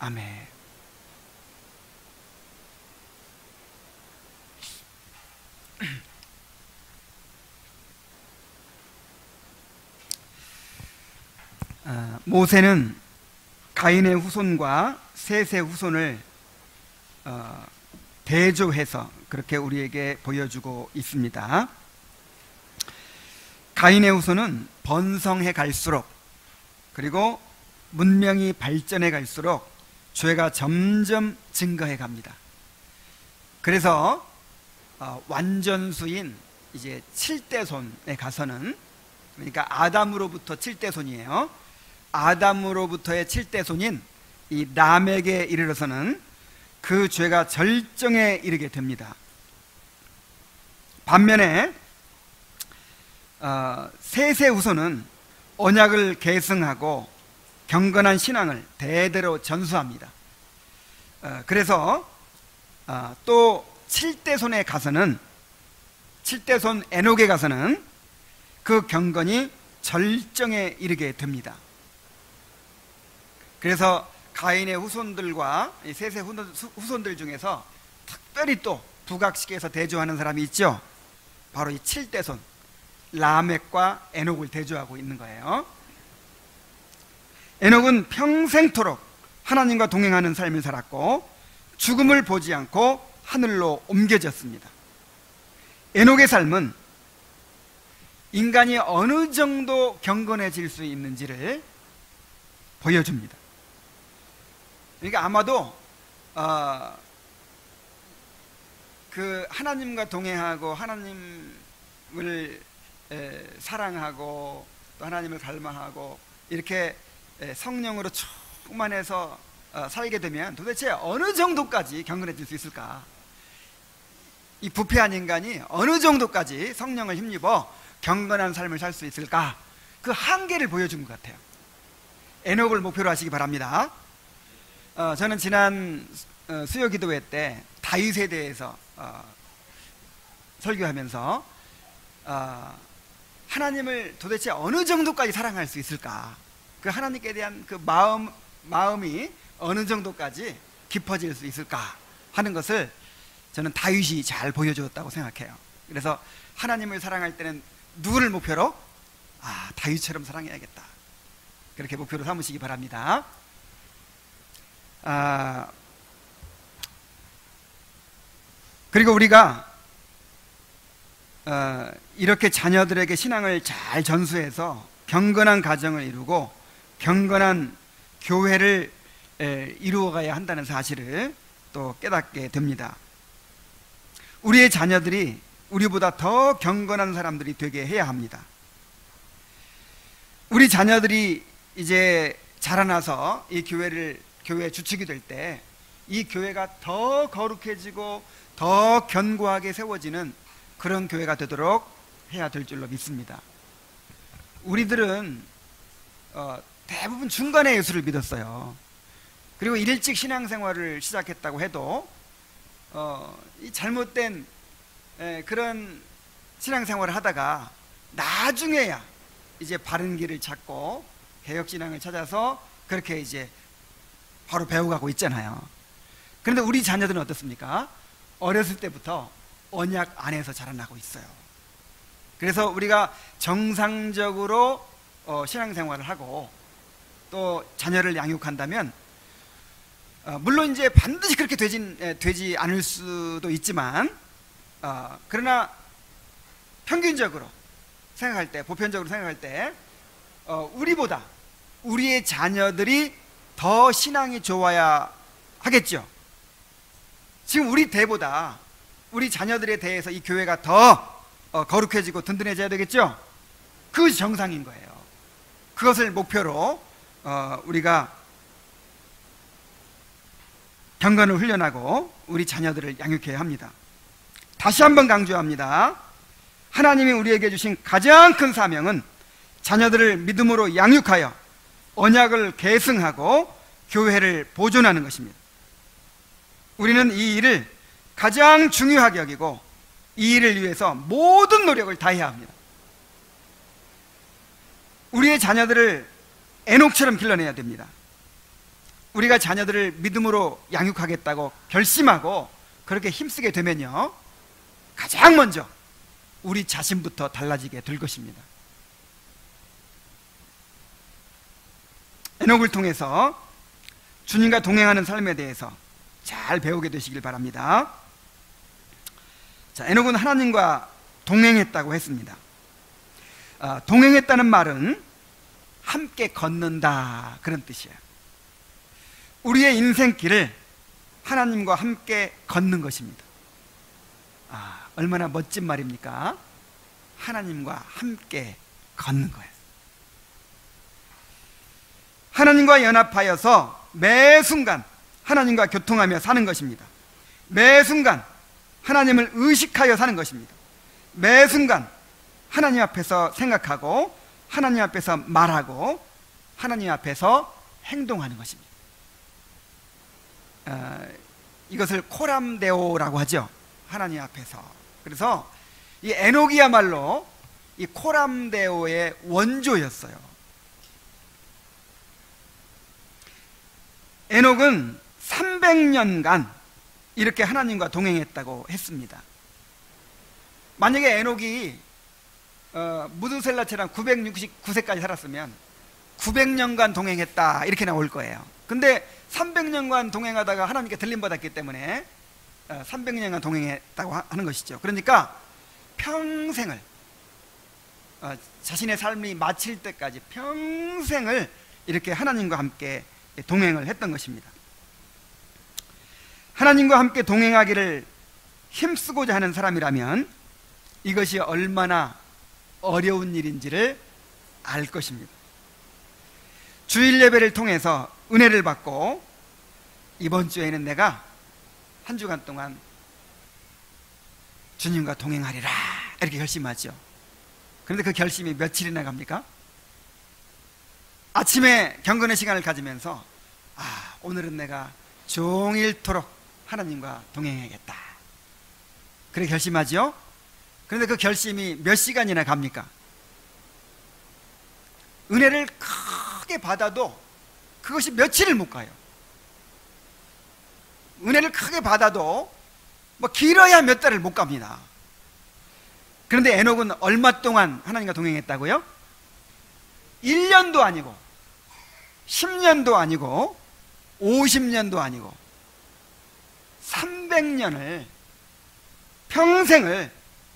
아멘. 모세는 가인의 후손과 셋의 후손을 대조해서 그렇게 우리에게 보여주고 있습니다. 가인의 후손은 번성해 갈수록, 그리고 문명이 발전해 갈수록 죄가 점점 증가해 갑니다. 그래서 완전수인 이제 7대손에 가서는, 그러니까 아담으로부터 7대손이에요. 아담으로부터의 7대손인 이 람에게 이르러서는 그 죄가 절정에 이르게 됩니다. 반면에 셋의 후손은 언약을 계승하고 경건한 신앙을 대대로 전수합니다. 그래서 또 7대손에 가서는, 7대손 에녹에 가서는 그 경건이 절정에 이르게 됩니다. 그래서 가인의 후손들과 셋의 후손들 중에서 특별히 또 부각시켜서 대조하는 사람이 있죠. 바로 이 7대손 라멕과 에녹을 대조하고 있는 거예요. 에녹은 평생토록 하나님과 동행하는 삶을 살았고 죽음을 보지 않고 하늘로 옮겨졌습니다. 에녹의 삶은 인간이 어느 정도 경건해질 수 있는지를 보여줍니다. 그러니까 아마도 그 하나님과 동행하고 하나님을 사랑하고 또 하나님을 갈망하고 이렇게 성령으로 충만해서 살게 되면 도대체 어느 정도까지 경건해질 수 있을까? 이 부패한 인간이 어느 정도까지 성령을 힘입어 경건한 삶을 살 수 있을까? 그 한계를 보여준 것 같아요. 에녹을 목표로 하시기 바랍니다. 저는 지난 수요 기도회 때 다윗에 대해서 설교하면서 하나님을 도대체 어느 정도까지 사랑할 수 있을까? 그 하나님께 대한 그 마음이 어느 정도까지 깊어질 수 있을까 하는 것을 저는 다윗이 잘 보여주었다고 생각해요. 그래서 하나님을 사랑할 때는 누구를 목표로? 다윗처럼 사랑해야겠다. 그렇게 목표로 삼으시기 바랍니다. 그리고 우리가 이렇게 자녀들에게 신앙을 잘 전수해서 경건한 가정을 이루고 경건한 교회를 이루어가야 한다는 사실을 또 깨닫게 됩니다. 우리의 자녀들이 우리보다 더 경건한 사람들이 되게 해야 합니다. 우리 자녀들이 이제 자라나서 이 교회 주축이 될 때 이 교회가 더 거룩해지고 더 견고하게 세워지는 그런 교회가 되도록 해야 될 줄로 믿습니다. 우리들은 대부분 중간의 예수를 믿었어요. 그리고 일찍 신앙생활을 시작했다고 해도 이 잘못된 그런 신앙생활을 하다가 나중에야 이제 바른 길을 찾고 개혁신앙을 찾아서 그렇게 이제 바로 배워가고 있잖아요. 그런데 우리 자녀들은 어떻습니까? 어렸을 때부터 언약 안에서 자라나고 있어요. 그래서 우리가 정상적으로 신앙생활을 하고 또 자녀를 양육한다면 물론 이제 반드시 그렇게 되지 않을 수도 있지만 그러나 평균적으로 생각할 때, 보편적으로 생각할 때 우리보다 우리의 자녀들이 더 신앙이 좋아야 하겠죠. 지금 우리 대보다 우리 자녀들에 대해서 이 교회가 더 거룩해지고 든든해져야 되겠죠. 그것이 정상인 거예요. 그것을 목표로 우리가 경건을 훈련하고 우리 자녀들을 양육해야 합니다. 다시 한번 강조합니다. 하나님이 우리에게 주신 가장 큰 사명은 자녀들을 믿음으로 양육하여 언약을 계승하고 교회를 보존하는 것입니다. 우리는 이 일을 가장 중요하게 여기고 이 일을 위해서 모든 노력을 다해야 합니다. 우리의 자녀들을 에녹처럼 길러내야 됩니다. 우리가 자녀들을 믿음으로 양육하겠다고 결심하고 그렇게 힘쓰게 되면요, 가장 먼저 우리 자신부터 달라지게 될 것입니다. 에녹을 통해서 주님과 동행하는 삶에 대해서 잘 배우게 되시길 바랍니다. 자, 에녹은 하나님과 동행했다고 했습니다. 동행했다는 말은 함께 걷는다, 그런 뜻이에요. 우리의 인생길을 하나님과 함께 걷는 것입니다. 얼마나 멋진 말입니까? 하나님과 함께 걷는 거예요. 하나님과 연합하여서 매 순간 하나님과 교통하며 사는 것입니다. 매 순간 하나님을 의식하여 사는 것입니다. 매 순간 하나님 앞에서 생각하고 하나님 앞에서 말하고 하나님 앞에서 행동하는 것입니다. 이것을 코람데오라고 하죠. 하나님 앞에서. 그래서 이 에녹이야말로 이 코람데오의 원조였어요. 에녹은 300년간 이렇게 하나님과 동행했다고 했습니다. 만약에 에녹이 무두셀라처럼 969세까지 살았으면 900년간 동행했다 이렇게 나올 거예요. 근데 300년간 동행하다가 하나님께 들림받았기 때문에 300년간 동행했다고 하는 것이죠. 그러니까 평생을, 자신의 삶이 마칠 때까지 평생을 이렇게 하나님과 함께 동행을 했던 것입니다. 하나님과 함께 동행하기를 힘쓰고자 하는 사람이라면 이것이 얼마나 어려운 일인지를 알 것입니다. 주일 예배를 통해서 은혜를 받고 이번 주에는 내가 한 주간 동안 주님과 동행하리라 이렇게 결심하죠. 그런데 그 결심이 며칠이나 갑니까? 아침에 경건의 시간을 가지면서 오늘은 내가 종일토록 하나님과 동행해야겠다 그렇게 결심하죠. 그런데 그 결심이 몇 시간이나 갑니까? 은혜를 크게 받아도 그것이 며칠을 못 가요. 은혜를 크게 받아도 뭐 길어야 몇 달을 못 갑니다. 그런데 에녹은 얼마 동안 하나님과 동행했다고요? 1년도 아니고 10년도 아니고 50년도 아니고 300년을, 평생을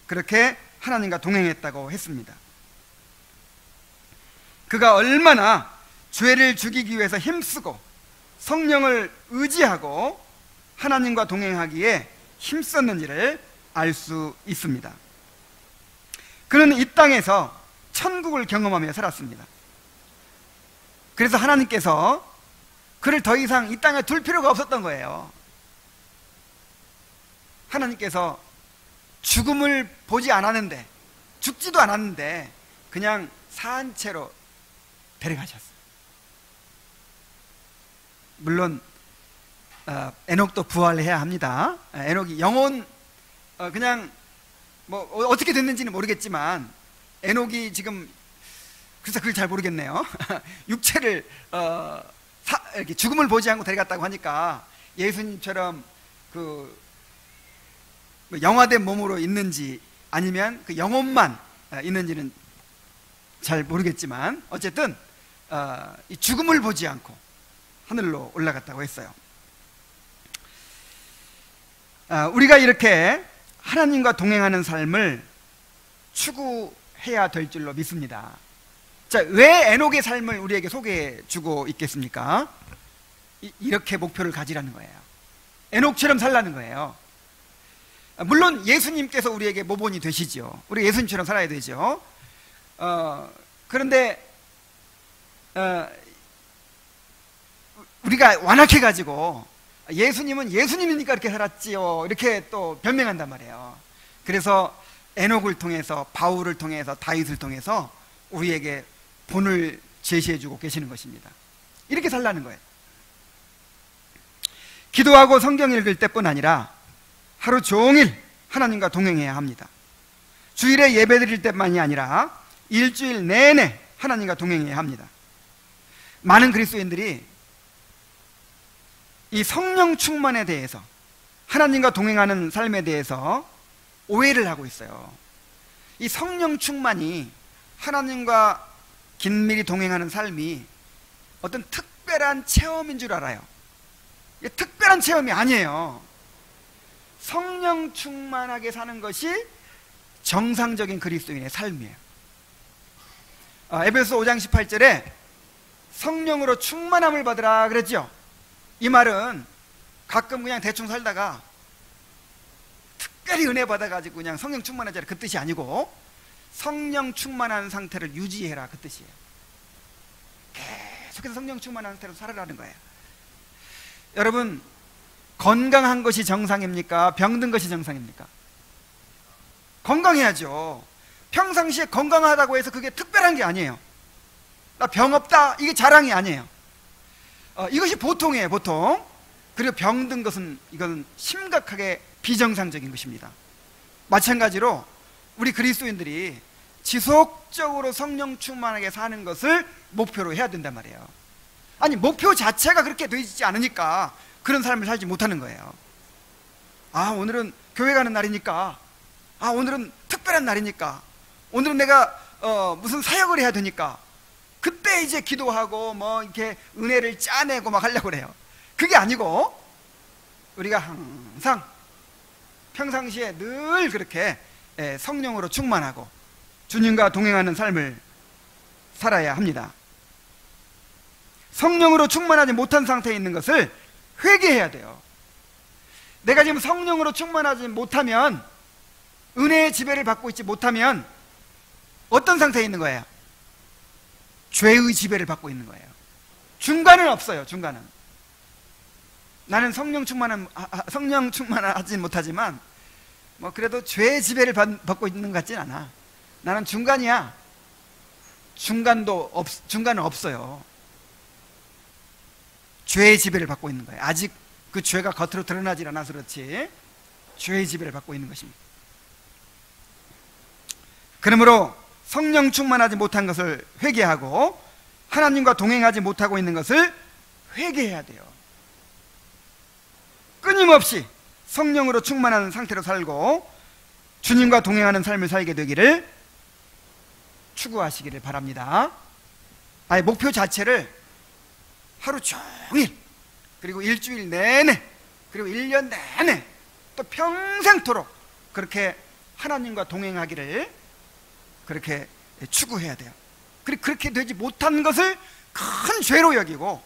그렇게 하나님과 동행했다고 했습니다. 그가 얼마나 죄를 죽이기 위해서 힘쓰고 성령을 의지하고 하나님과 동행하기에 힘썼는지를 알 수 있습니다. 그는 이 땅에서 천국을 경험하며 살았습니다. 그래서 하나님께서 그를 더 이상 이 땅에 둘 필요가 없었던 거예요. 하나님께서 죽음을 보지 않았는데, 죽지도 않았는데 그냥 산채로 데려가셨어요. 물론 에녹도 부활해야 합니다. 에녹이 영혼, 그냥 뭐 어떻게 됐는지는 모르겠지만 에녹이 지금, 글쎄 그걸 잘 모르겠네요. 육체를 이렇게 죽음을 보지 않고 데려갔다고 하니까 예수님처럼 그 영화된 몸으로 있는지 아니면 그 영혼만 있는지는 잘 모르겠지만 어쨌든 이 죽음을 보지 않고 하늘로 올라갔다고 했어요. 우리가 이렇게 하나님과 동행하는 삶을 추구해야 될 줄로 믿습니다. 자, 왜 에녹의 삶을 우리에게 소개해 주고 있겠습니까? 이렇게 목표를 가지라는 거예요. 에녹처럼 살라는 거예요. 물론 예수님께서 우리에게 모본이 되시죠. 우리 예수님처럼 살아야 되죠. 그런데 우리가 완악해가지고 예수님은 예수님이니까 이렇게 살았지요, 이렇게 또 변명한단 말이에요. 그래서 에녹을 통해서, 바울을 통해서, 다윗을 통해서 우리에게 본을 제시해주고 계시는 것입니다. 이렇게 살라는 거예요. 기도하고 성경 읽을 때뿐 아니라 하루 종일 하나님과 동행해야 합니다. 주일에 예배 드릴 때만이 아니라 일주일 내내 하나님과 동행해야 합니다. 많은 그리스도인들이 이 성령 충만에 대해서, 하나님과 동행하는 삶에 대해서 오해를 하고 있어요. 이 성령 충만이 하나님과 긴밀히 동행하는 삶이 어떤 특별한 체험인 줄 알아요. 이게 특별한 체험이 아니에요. 성령 충만하게 사는 것이 정상적인 그리스도인의 삶이에요. 에베소 5장 18절에 성령으로 충만함을 받으라 그랬죠. 이 말은 가끔 그냥 대충 살다가 특별히 은혜 받아가지고 그냥 성령 충만하자라 그 뜻이 아니고, 성령 충만한 상태를 유지해라 그 뜻이에요. 계속해서 성령 충만한 상태로 살아라는 거예요. 여러분, 건강한 것이 정상입니까? 병든 것이 정상입니까? 건강해야죠. 평상시에 건강하다고 해서 그게 특별한 게 아니에요. 나 병 없다, 이게 자랑이 아니에요. 이것이 보통이에요, 보통. 그리고 병든 것은, 이건 심각하게 비정상적인 것입니다. 마찬가지로 우리 그리스도인들이 지속적으로 성령 충만하게 사는 것을 목표로 해야 된단 말이에요. 아니, 목표 자체가 그렇게 되어 있지 않으니까 그런 삶을 살지 못하는 거예요. 아, 오늘은 교회 가는 날이니까, 아, 오늘은 특별한 날이니까, 오늘은 내가 무슨 사역을 해야 되니까, 그때 이제 기도하고 뭐 이렇게 은혜를 짜내고 막 하려고 그래요. 그게 아니고, 우리가 항상 평상시에 늘 그렇게 성령으로 충만하고 주님과 동행하는 삶을 살아야 합니다. 성령으로 충만하지 못한 상태에 있는 것을 회개해야 돼요. 내가 지금 성령으로 충만하지 못하면, 은혜의 지배를 받고 있지 못하면 어떤 상태에 있는 거예요? 죄의 지배를 받고 있는 거예요. 중간은 없어요. 중간은. 나는 성령 충만하지 못하지만 뭐 그래도 죄의 지배를 받고 있는 것 같진 않아. 나는 중간이야. 중간은 없어요. 죄의 지배를 받고 있는 거예요. 아직 그 죄가 겉으로 드러나질 않아서 그렇지 죄의 지배를 받고 있는 것입니다. 그러므로 성령 충만하지 못한 것을 회개하고 하나님과 동행하지 못하고 있는 것을 회개해야 돼요. 끊임없이 성령으로 충만한 상태로 살고 주님과 동행하는 삶을 살게 되기를 추구하시기를 바랍니다. 아예 목표 자체를 하루 종일, 그리고 일주일 내내, 그리고 1년 내내, 또 평생토록 그렇게 하나님과 동행하기를 그렇게 추구해야 돼요. 그리고 그렇게 되지 못한 것을 큰 죄로 여기고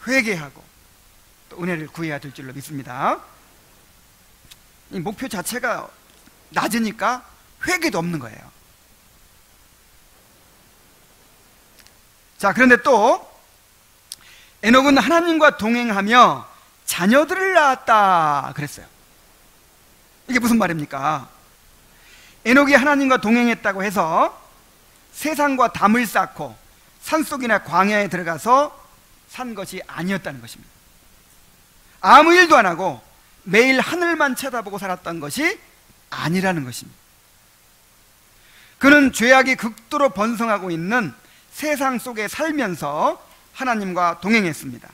회개하고 또 은혜를 구해야 될 줄로 믿습니다. 이 목표 자체가 낮으니까 회개도 없는 거예요. 자, 그런데 또 에녹은 하나님과 동행하며 자녀들을 낳았다 그랬어요. 이게 무슨 말입니까? 에녹이 하나님과 동행했다고 해서 세상과 담을 쌓고 산속이나 광야에 들어가서 산 것이 아니었다는 것입니다. 아무 일도 안 하고 매일 하늘만 쳐다보고 살았던 것이 아니라는 것입니다. 그는 죄악이 극도로 번성하고 있는 세상 속에 살면서 하나님과 동행했습니다.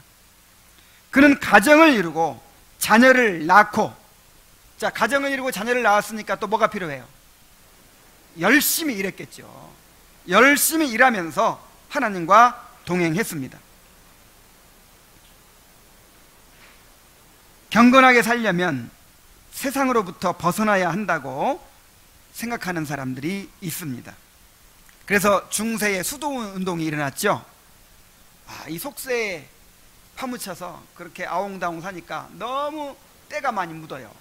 그는 가정을 이루고 자녀를 낳고, 자, 가정을 이루고 자녀를 낳았으니까 또 뭐가 필요해요? 열심히 일했겠죠. 열심히 일하면서 하나님과 동행했습니다. 경건하게 살려면 세상으로부터 벗어나야 한다고 생각하는 사람들이 있습니다. 그래서 중세에 수도운동이 일어났죠. 이 속세에 파묻혀서 그렇게 아웅다웅 사니까 너무 때가 많이 묻어요.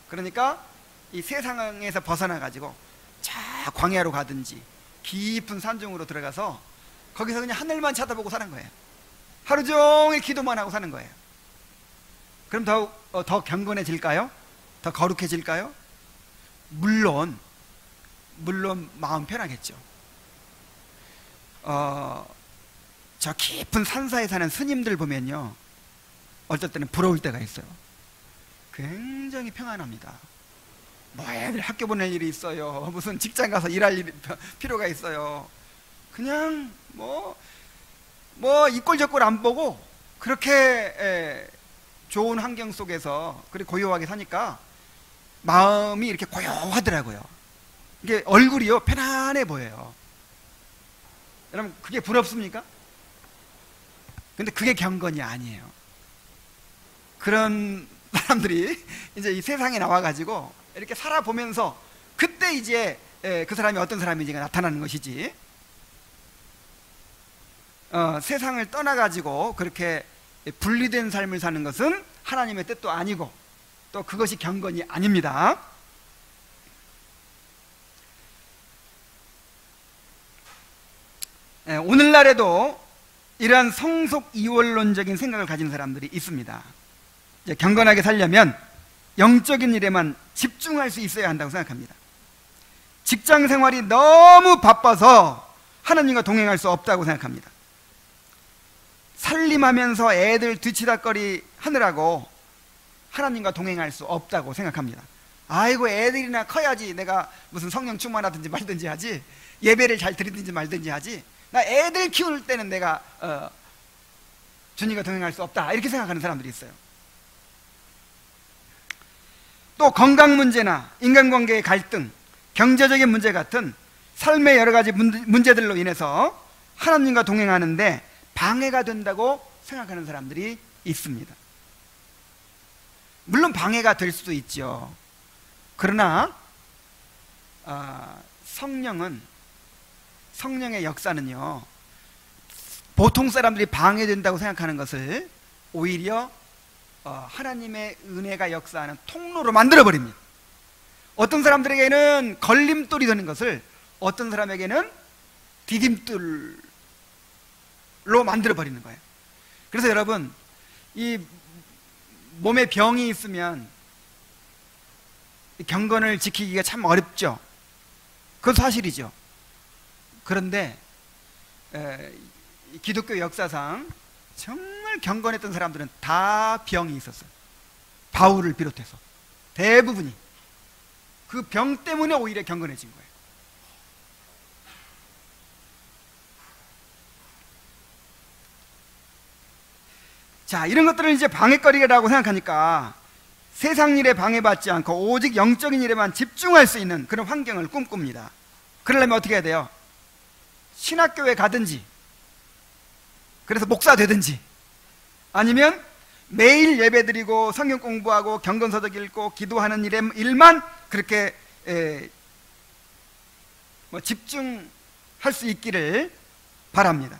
그러니까 이 세상에서 벗어나 가지고 자 광야로 가든지 깊은 산중으로 들어가서 거기서 그냥 하늘만 쳐다보고 사는 거예요. 하루 종일 기도만 하고 사는 거예요. 그럼 더 경건해질까요? 더 거룩해질까요? 물론 마음 편하겠죠. 저 깊은 산사에 사는 스님들 보면요, 어쩔 때는 부러울 때가 있어요. 굉장히 평안합니다. 뭐 애들 학교 보낼 일이 있어요, 무슨 직장 가서 일할 필요가 있어요. 그냥 뭐 이꼴저꼴 안 보고 그렇게 좋은 환경 속에서 그렇게 고요하게 사니까 마음이 이렇게 고요하더라고요. 이게 얼굴이요 편안해 보여요. 여러분 그게 부럽습니까? 근데 그게 경건이 아니에요. 그런 사람들이 이제 이 세상에 나와가지고 이렇게 살아보면서 그때 이제 그 사람이 어떤 사람인지가 나타나는 것이지, 세상을 떠나가지고 그렇게 분리된 삶을 사는 것은 하나님의 뜻도 아니고 또 그것이 경건이 아닙니다. 오늘날에도 이러한 성속 이원론적인 생각을 가진 사람들이 있습니다. 이제 경건하게 살려면 영적인 일에만 집중할 수 있어야 한다고 생각합니다. 직장 생활이 너무 바빠서 하나님과 동행할 수 없다고 생각합니다. 살림하면서 애들 뒤치다꺼리 하느라고 하나님과 동행할 수 없다고 생각합니다. 아이고 애들이나 커야지 내가 무슨 성령 충만하든지 말든지 하지, 예배를 잘 드리든지 말든지 하지, 나 애들 키울 때는 내가 주님과 동행할 수 없다, 이렇게 생각하는 사람들이 있어요. 또 건강 문제나 인간관계의 갈등, 경제적인 문제 같은 삶의 여러 가지 문제들로 인해서 하나님과 동행하는데 방해가 된다고 생각하는 사람들이 있습니다. 물론 방해가 될 수도 있죠. 그러나 성령의 역사는요, 보통 사람들이 방해된다고 생각하는 것을 오히려 하나님의 은혜가 역사하는 통로로 만들어버립니다. 어떤 사람들에게는 걸림돌이 되는 것을 어떤 사람에게는 디딤돌로 만들어버리는 거예요. 그래서 여러분, 이 몸에 병이 있으면 경건을 지키기가 참 어렵죠. 그건 사실이죠. 그런데 기독교 역사상 정말 경건했던 사람들은 다 병이 있었어요. 바울을 비롯해서 대부분이 그 병 때문에 오히려 경건해진 거예요. 자, 이런 것들을 이제 방해거리라고 생각하니까 세상 일에 방해받지 않고 오직 영적인 일에만 집중할 수 있는 그런 환경을 꿈꿉니다. 그러려면 어떻게 해야 돼요? 신학교에 가든지, 그래서 목사 되든지, 아니면 매일 예배드리고 성경 공부하고 경건서적 읽고 기도하는 일만 그렇게 집중할 수 있기를 바랍니다.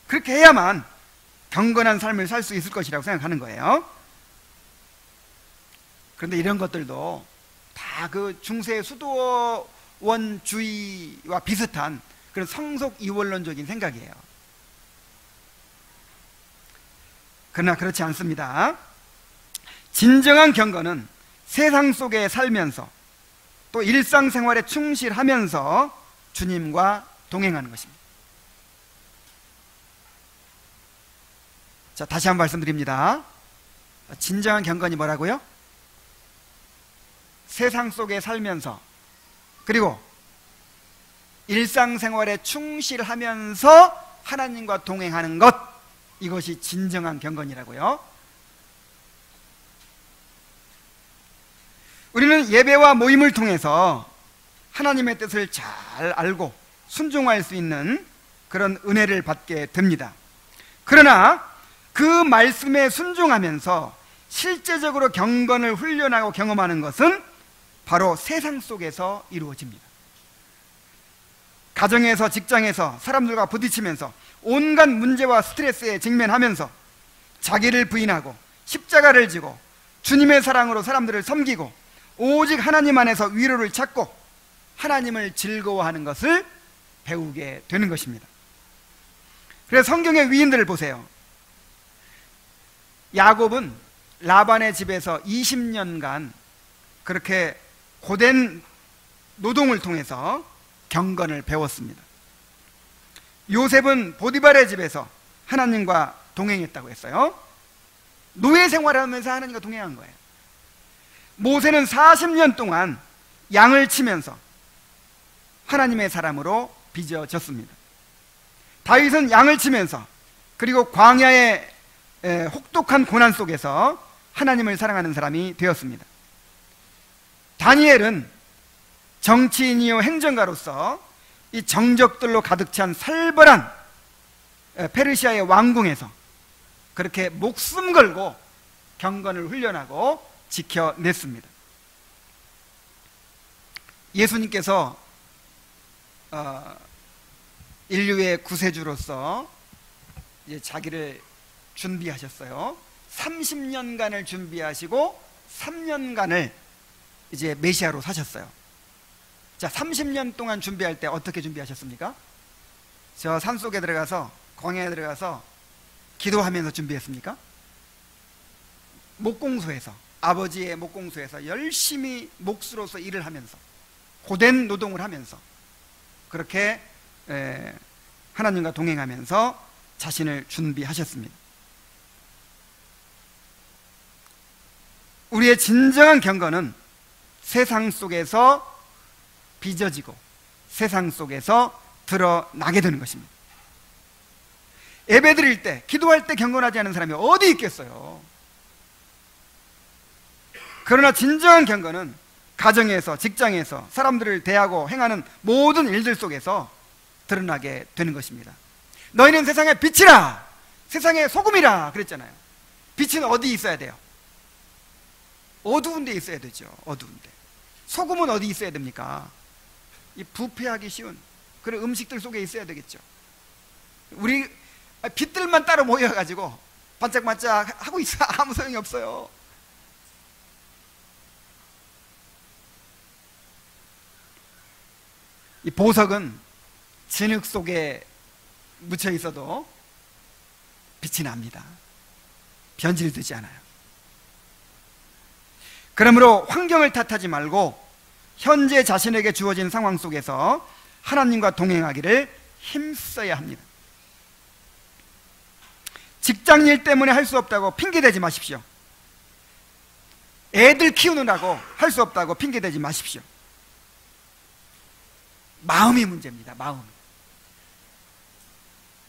그렇게 해야만 경건한 삶을 살 수 있을 것이라고 생각하는 거예요. 그런데 이런 것들도 다 그 중세 수도원주의와 비슷한 그런 성속 이원론적인 생각이에요. 그러나 그렇지 않습니다. 진정한 경건은 세상 속에 살면서 또 일상생활에 충실하면서 주님과 동행하는 것입니다. 자, 다시 한번 말씀드립니다. 진정한 경건이 뭐라고요? 세상 속에 살면서 그리고 일상생활에 충실하면서 하나님과 동행하는 것, 이것이 진정한 경건이라고요. 우리는 예배와 모임을 통해서 하나님의 뜻을 잘 알고 순종할 수 있는 그런 은혜를 받게 됩니다. 그러나 그 말씀에 순종하면서 실제적으로 경건을 훈련하고 경험하는 것은 바로 세상 속에서 이루어집니다. 가정에서, 직장에서 사람들과 부딪히면서 온갖 문제와 스트레스에 직면하면서 자기를 부인하고 십자가를 지고 주님의 사랑으로 사람들을 섬기고 오직 하나님 안에서 위로를 찾고 하나님을 즐거워하는 것을 배우게 되는 것입니다. 그래서 성경의 위인들을 보세요. 야곱은 라반의 집에서 20년간 그렇게 고된 노동을 통해서 경건을 배웠습니다. 요셉은 보디발의 집에서 하나님과 동행했다고 했어요. 노예 생활하면서 하나님과 동행한 거예요. 모세는 40년 동안 양을 치면서 하나님의 사람으로 빚어졌습니다. 다윗은 양을 치면서 그리고 광야의 혹독한 고난 속에서 하나님을 사랑하는 사람이 되었습니다. 다니엘은 정치인이요 행정가로서 이 정적들로 가득 찬 살벌한 페르시아의 왕궁에서 그렇게 목숨 걸고 경건을 훈련하고 지켜냈습니다. 예수님께서 인류의 구세주로서 이제 자기를 준비하셨어요. 30년간을 준비하시고 3년간을 이제 메시아로 사셨어요. 자, 30년 동안 준비할 때 어떻게 준비하셨습니까? 저 산속에 들어가서, 광야에 들어가서 기도하면서 준비했습니까? 목공소에서, 아버지의 목공소에서 열심히 목수로서 일을 하면서, 고된 노동을 하면서 그렇게 하나님과 동행하면서 자신을 준비하셨습니다. 우리의 진정한 경건은 세상 속에서 빚어지고 세상 속에서 드러나게 되는 것입니다. 예배 드릴 때, 기도할 때 경건하지 않은 사람이 어디 있겠어요? 그러나 진정한 경건은 가정에서, 직장에서, 사람들을 대하고 행하는 모든 일들 속에서 드러나게 되는 것입니다. 너희는 세상의 빛이라, 세상의 소금이라 그랬잖아요. 빛은 어디 있어야 돼요? 어두운 데 있어야 되죠. 어두운 데. 소금은 어디 있어야 됩니까? 이 부패하기 쉬운 그런 음식들 속에 있어야 되겠죠. 우리 빛들만 따로 모여가지고 반짝반짝 하고 있어 아무 소용이 없어요. 이 보석은 진흙 속에 묻혀 있어도 빛이 납니다. 변질되지 않아요. 그러므로 환경을 탓하지 말고 현재 자신에게 주어진 상황 속에서 하나님과 동행하기를 힘써야 합니다. 직장일 때문에 할 수 없다고 핑계대지 마십시오. 애들 키우느라고 할 수 없다고 핑계대지 마십시오. 마음이 문제입니다. 마음.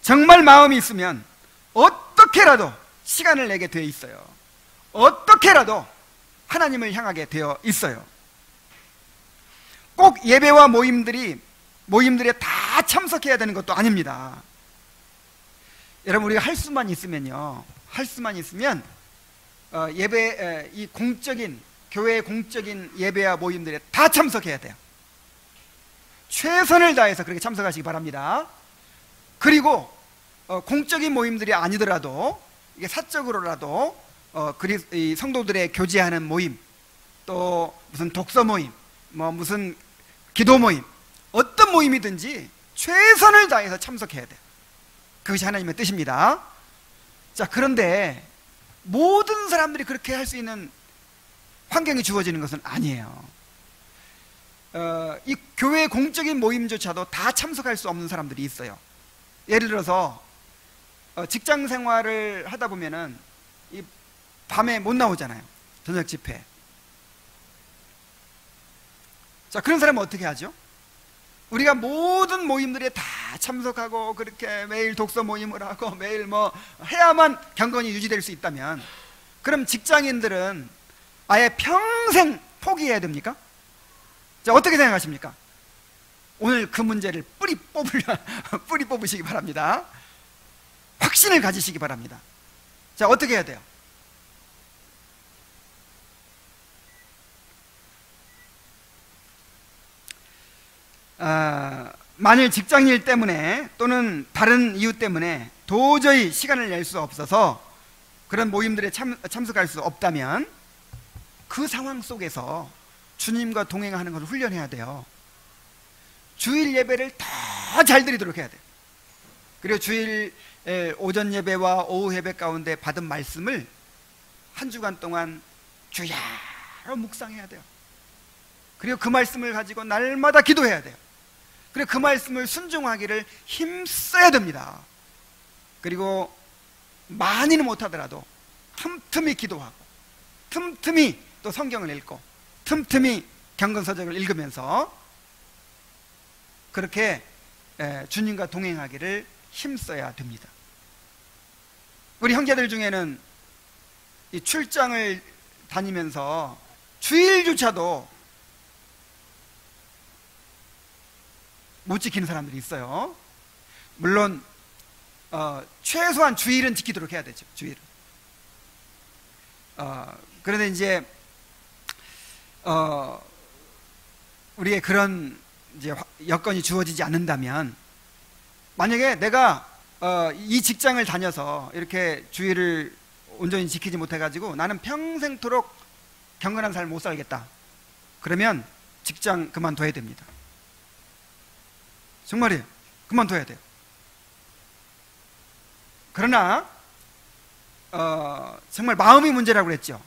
정말 마음이 있으면 어떻게라도 시간을 내게 되어 있어요. 어떻게라도 하나님을 향하게 되어 있어요. 꼭 예배와 모임들에 다 참석해야 되는 것도 아닙니다. 여러분, 우리가 할 수만 있으면요, 할 수만 있으면 예배, 이 공적인 교회의 공적인 예배와 모임들에 다 참석해야 돼요. 최선을 다해서 그렇게 참석하시기 바랍니다. 그리고 공적인 모임들이 아니더라도 이게 사적으로라도 이 성도들의 교제하는 모임, 또 무슨 독서 모임, 뭐 무슨 기도 모임, 어떤 모임이든지 최선을 다해서 참석해야 돼요. 그것이 하나님의 뜻입니다. 자, 그런데 모든 사람들이 그렇게 할 수 있는 환경이 주어지는 것은 아니에요. 이 교회 공적인 모임조차도 다 참석할 수 없는 사람들이 있어요. 예를 들어서 직장 생활을 하다 보면은 이 밤에 못 나오잖아요. 저녁 집회. 자, 그런 사람은 어떻게 하죠? 우리가 모든 모임들에 다 참석하고 그렇게 매일 독서 모임을 하고 매일 뭐 해야만 경건이 유지될 수 있다면, 그럼 직장인들은 아예 평생 포기해야 됩니까? 자, 어떻게 생각하십니까? 오늘 그 문제를 뿌리 뽑으시기 바랍니다. 확신을 가지시기 바랍니다. 자, 어떻게 해야 돼요? 만일 직장일 때문에 또는 다른 이유 때문에 도저히 시간을 낼 수 없어서 그런 모임들에 참석할 수 없다면 그 상황 속에서 주님과 동행하는 것을 훈련해야 돼요. 주일 예배를 더 잘 드리도록 해야 돼요. 그리고 주일 오전 예배와 오후 예배 가운데 받은 말씀을 한 주간 동안 주야로 묵상해야 돼요. 그리고 그 말씀을 가지고 날마다 기도해야 돼요. 그리고 그 말씀을 순종하기를 힘써야 됩니다. 그리고 많이는 못하더라도 틈틈이 기도하고 틈틈이 또 성경을 읽고 틈틈이 경건서적을 읽으면서 그렇게 주님과 동행하기를 힘써야 됩니다. 우리 형제들 중에는 이 출장을 다니면서 주일조차도 못 지키는 사람들이 있어요. 물론 최소한 주일은 지키도록 해야 되죠. 주일은. 그런데 이제 우리의 그런 이제 여건이 주어지지 않는다면, 만약에 내가 이 직장을 다녀서 이렇게 주일을 온전히 지키지 못해가지고 나는 평생토록 경건한 삶을 못 살겠다, 그러면 직장 그만둬야 됩니다. 정말이에요. 그만둬야 돼요. 그러나 정말 마음의 문제라고 그랬죠.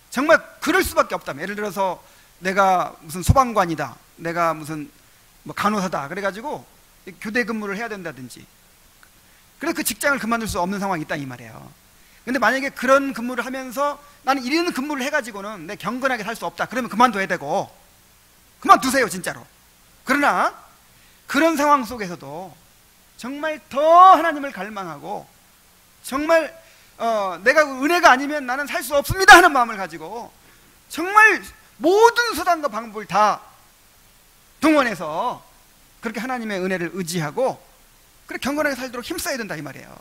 정말 그럴 수밖에 없다면, 예를 들어서 내가 무슨 소방관이다, 내가 무슨 뭐 간호사다, 그래가지고 교대 근무를 해야 된다든지, 그래서 그 직장을 그만둘 수 없는 상황이 있다 이 말이에요. 근데 만약에 그런 근무를 하면서 나는 이런 근무를 해가지고는 내 경건하게 살 수 없다, 그러면 그만둬야 되고, 그만두세요 진짜로. 그러나 그런 상황 속에서도 정말 더 하나님을 갈망하고, 정말 내가 은혜가 아니면 나는 살 수 없습니다 하는 마음을 가지고 정말 모든 수단과 방법을 다 동원해서 그렇게 하나님의 은혜를 의지하고 그렇게 경건하게 살도록 힘써야 된다 이 말이에요.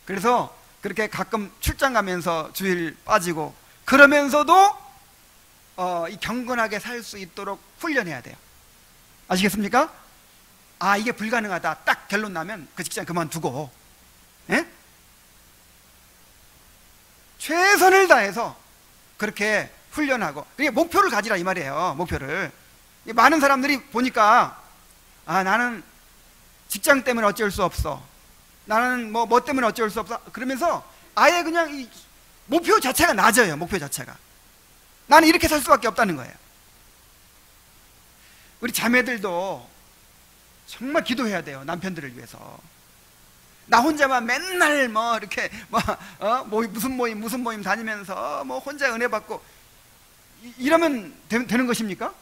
그래서 그렇게 가끔 출장 가면서 주일 빠지고, 그러면서도 이 경건하게 살 수 있도록 훈련해야 돼요. 아시겠습니까? 아, 이게 불가능하다 딱 결론 나면 그 직장 그만두고, 예? 최선을 다해서 그렇게 훈련하고, 그게 목표를 가지라 이 말이에요. 목표를. 많은 사람들이 보니까 나는 직장 때문에 어쩔 수 없어, 나는 뭐 때문에 어쩔 수 없어, 그러면서 아예 그냥 이 목표 자체가 낮아요. 목표 자체가 나는 이렇게 살 수밖에 없다는 거예요. 우리 자매들도 정말 기도해야 돼요. 남편들을 위해서. 나 혼자만 맨날 뭐 이렇게 무슨 모임 다니면서 뭐 혼자 은혜 받고 이러면 되는 것입니까?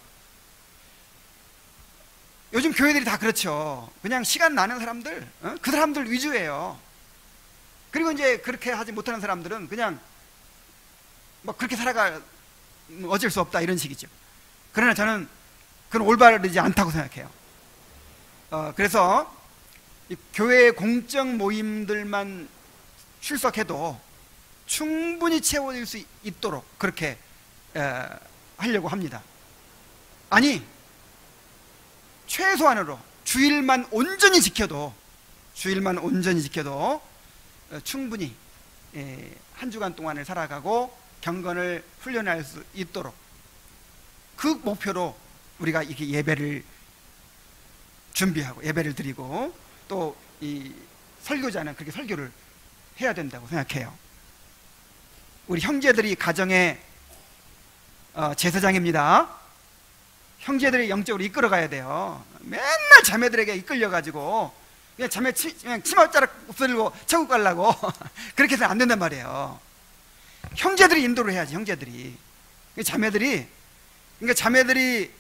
요즘 교회들이 다 그렇죠. 그냥 시간 나는 사람들, 그 사람들 위주예요. 그리고 이제 그렇게 하지 못하는 사람들은 그냥 뭐 그렇게 살아가 어쩔 수 없다 이런 식이죠. 그러나 저는 그건 올바르지 않다고 생각해요. 그래서 이 교회 공적 모임들만 출석해도 충분히 채워질 수 있도록 그렇게 하려고 합니다. 아니, 최소한으로 주일만 온전히 지켜도 충분히 한 주간 동안을 살아가고 경건을 훈련할 수 있도록, 그 목표로 우리가 이렇게 예배를 준비하고 예배를 드리고 또 이 설교자는 그렇게 설교를 해야 된다고 생각해요. 우리 형제들이 가정의 제사장입니다. 형제들이 영적으로 이끌어가야 돼요. 맨날 자매들에게 이끌려가지고 그냥 자매 그냥 치마자락 없어들고 천국 가려고 그렇게 해서는 안 된단 말이에요. 형제들이 인도를 해야지. 형제들이, 자매들이, 그러니까 자매들이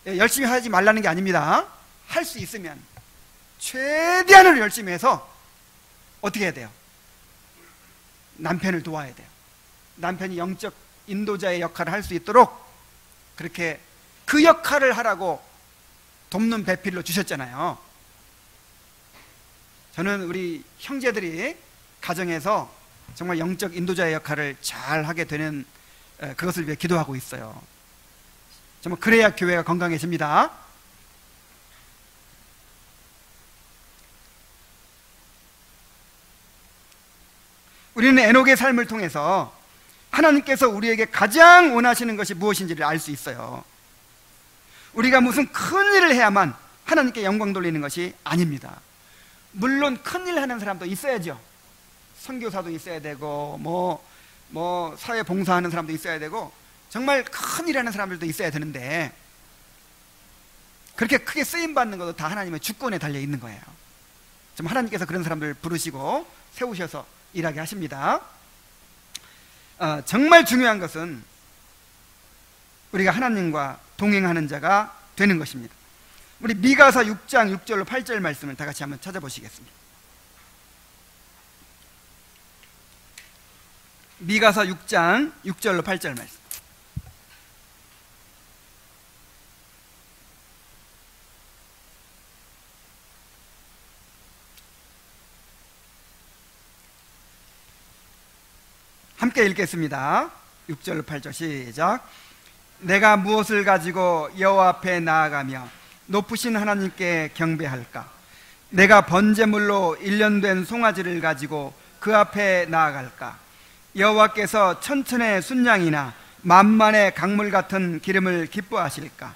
열심히 하지 말라는 게 아닙니다. 할 수 있으면 최대한으로 열심히 해서 어떻게 해야 돼요? 남편을 도와야 돼요. 남편이 영적 인도자의 역할을 할 수 있도록 그렇게 그 역할을 하라고 돕는 배필로 주셨잖아요. 저는 우리 형제들이 가정에서 정말 영적 인도자의 역할을 잘 하게 되는 그것을 위해 기도하고 있어요. 정말 그래야 교회가 건강해집니다. 우리는 에녹의 삶을 통해서 하나님께서 우리에게 가장 원하시는 것이 무엇인지를 알 수 있어요. 우리가 무슨 큰 일을 해야만 하나님께 영광 돌리는 것이 아닙니다. 물론 큰 일 하는 사람도 있어야죠. 선교사도 있어야 되고 뭐 사회 봉사하는 사람도 있어야 되고 정말 큰 일 하는 사람들도 있어야 되는데, 그렇게 크게 쓰임 받는 것도 다 하나님의 주권에 달려 있는 거예요. 좀 하나님께서 그런 사람들을 부르시고 세우셔서 일하게 하십니다. 정말 중요한 것은 우리가 하나님과 동행하는 자가 되는 것입니다. 우리 미가서 6장 6절로 8절 말씀을 다 같이 한번 찾아보시겠습니다. 미가서 6장 6절로 8절 말씀. 함께 읽겠습니다. 6절로 8절 시작. 내가 무엇을 가지고 여호와 앞에 나아가며 높으신 하나님께 경배할까? 내가 번제물로 1년 된 송아지를 가지고 그 앞에 나아갈까? 여호와께서 천천의 순양이나 만만의 강물 같은 기름을 기뻐하실까?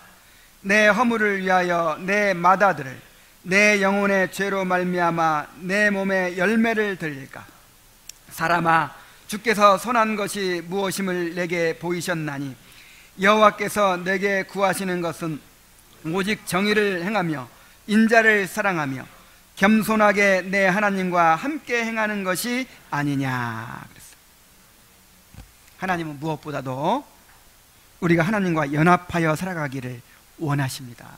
내 허물을 위하여 내 맏아들을, 내 영혼의 죄로 말미암아 내 몸에 열매를 드릴까? 사람아, 주께서 선한 것이 무엇임을 내게 보이셨나니 여호와께서 내게 구하시는 것은 오직 정의를 행하며 인자를 사랑하며 겸손하게 내 하나님과 함께 행하는 것이 아니냐 그랬어요. 하나님은 무엇보다도 우리가 하나님과 연합하여 살아가기를 원하십니다.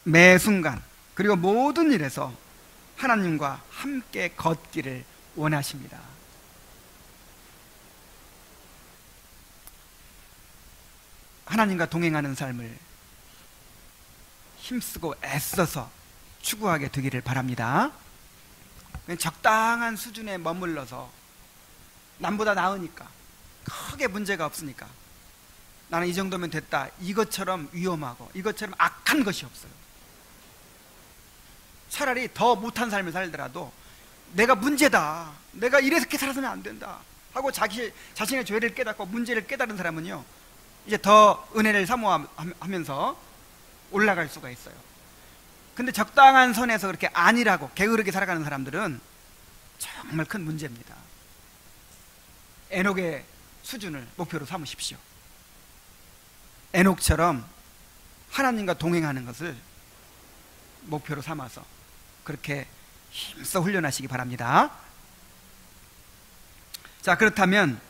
매 순간 그리고 모든 일에서 하나님과 함께 걷기를 원하십니다. 하나님과 동행하는 삶을 힘쓰고 애써서 추구하게 되기를 바랍니다. 적당한 수준에 머물러서 남보다 나으니까, 크게 문제가 없으니까, 나는 이 정도면 됐다, 이것처럼 위험하고 이것처럼 악한 것이 없어요. 차라리 더 못한 삶을 살더라도 내가 문제다, 내가 이렇게 살아서는 안 된다 하고 자신의 죄를 깨닫고 문제를 깨달은 사람은요, 이제 더 은혜를 사모하면서 올라갈 수가 있어요. 근데 적당한 선에서 그렇게 안일하고 게으르게 살아가는 사람들은 정말 큰 문제입니다. 에녹의 수준을 목표로 삼으십시오. 에녹처럼 하나님과 동행하는 것을 목표로 삼아서 그렇게 힘써 훈련하시기 바랍니다. 자, 그렇다면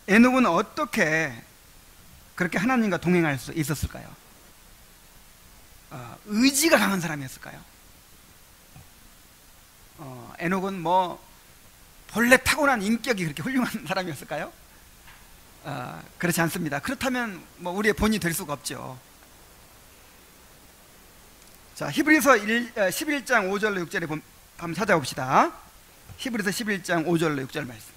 에녹은 어떻게 그렇게 하나님과 동행할 수 있었을까요? 의지가 강한 사람이었을까요? 에녹은 본래 타고난 인격이 그렇게 훌륭한 사람이었을까요? 그렇지 않습니다. 그렇다면 우리의 본이 될 수가 없죠. 자, 히브리서 11장 5절로 6절에 한번 찾아봅시다. 히브리서 11장 5절로 6절 말씀.